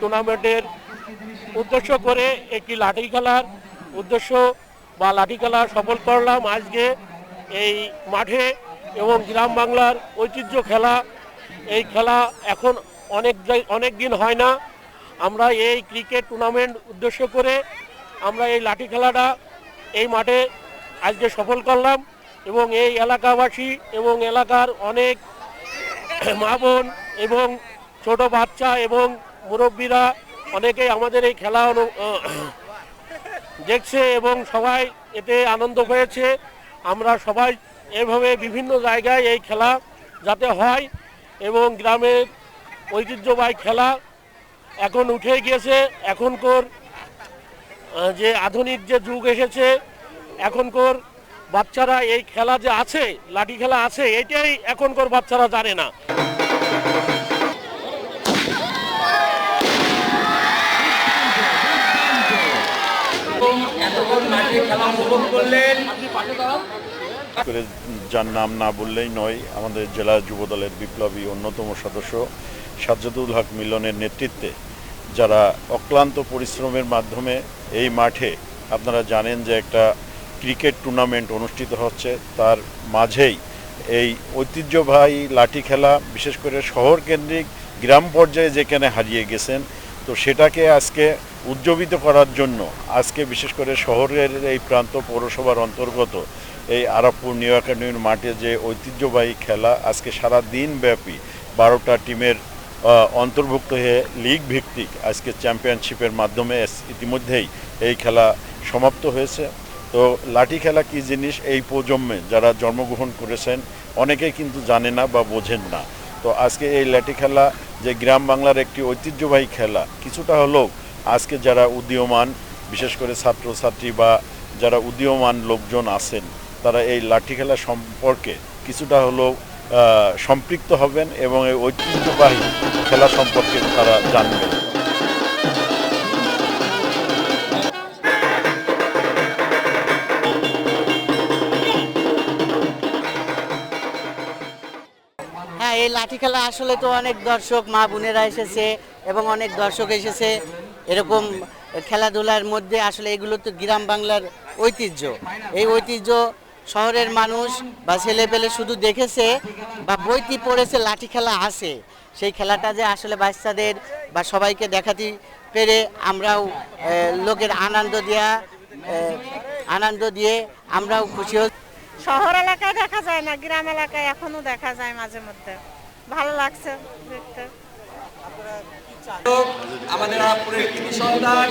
টুর্নামেন্টের উদ্দেশ্য করে একটি লাঠি খেলার উদ্দেশ্য বা লাঠি খেলা সফল করলাম আজকে এই মাঠে। এবং গ্রাম বাংলার ঐতিহ্য খেলা, এই খেলা এখন অনেক দিন হয় না। আমরা এই ক্রিকেট টুর্নামেন্ট উদ্দেশ্য করে আমরা এই লাঠি খেলাটা এই মাঠে আজকে সফল করলাম। এবং এই এলাকাবাসী এবং এলাকার অনেক মা বোন এবং ছোট বাচ্চা এবং মুরব্বীরা অনেকেই আমাদের এই খেলা দেখছে এবং সবাই এতে আনন্দ হয়েছে। আমরা সবাই এভাবে বিভিন্ন জায়গায় এই খেলা যাতে হয় এবং গ্রামের ঐতিহ্যবাহী খেলা এখন উঠে গিয়েছে। এখনকার যে আধুনিক যে যুগ এসেছে, এখনকার বাচ্চারা এই খেলা যে আছে, লাঠি খেলা আছে, এটাই এখনকার বাচ্চারা জানে না। যার নাম না বললেই নয়, আমাদের জেলা যুবদলের বিপ্লবী অন্যতম সদস্য সাজ্জাদুল হক মিলনের নেতৃত্বে যারা অক্লান্ত পরিশ্রমের মাধ্যমে এই মাঠে আপনারা জানেন যে একটা ক্রিকেট টুর্নামেন্ট অনুষ্ঠিত হচ্ছে, তার মাঝেই এই ঐতিহ্যবাহী লাঠি খেলা বিশেষ করে শহর কেন্দ্রিক গ্রাম পর্যায়ে যেখানে হারিয়ে গেছেন, তো সেটাকে আজকে উজ্জীবিত করার জন্য আজকে বিশেষ করে শহরের এই প্রান্ত পৌরসভার অন্তর্গত এই আরাপপুর নিউ একাডেমির মাঠে যে ঐতিহ্যবাহী খেলা আজকে সারা দিন ব্যাপী 12টা টিমের অন্তর্ভুক্ত হয়ে লিগ ভিত্তিক আজকে চ্যাম্পিয়নশিপের মাধ্যমে ইতিমধ্যেই এই খেলা সমাপ্ত হয়েছে। তো লাঠি খেলা কী জিনিস এই প্রজন্মে যারা জন্মগ্রহণ করেছেন অনেকেই কিন্তু জানে না বা বোঝেন না। তো আজকে এই লাঠি খেলা যে গ্রাম বাংলার একটি ঐতিহ্যবাহী খেলা, কিছুটা হলেও আজকে যারা উদীয়মান বিশেষ করে ছাত্রছাত্রী বা যারা উদীয়মান লোকজন আছেন, তারা এই লাঠি খেলা সম্পর্কে কিছুটা হলেও সম্পৃক্ত হবেন এবং এই ঐতিহ্যবাহী খেলা সম্পর্কে তারা জানবেন। হ্যাঁ, এই লাঠি খেলা আসলে তো অনেক দর্শক মা বোনেরা এসেছে এবং অনেক দর্শক এসেছে। এরকম খেলাধুলার মধ্যে আসলে এগুলো তো গ্রাম বাংলার ঐতিহ্য। এই ঐতিহ্য শহরের মানুষ বা ছেলেপেলে শুধু দেখেছে বা বইটি পড়েছে লাঠি খেলা আছে, সেই খেলাটা যে আসলে বাচ্চাদের বা সবাইকে দেখাতে পেরে আমরাও লোকের আনন্দ দিয়ে আমরাও খুশি হই। শহর এলাকায় দেখা যায় না, গ্রাম এলাকায় এখনো দেখা যায় মাঝে মধ্যে। ভালো লাগছে দেখতে। আমাদের আরাপপুরের কৃতি সন্তান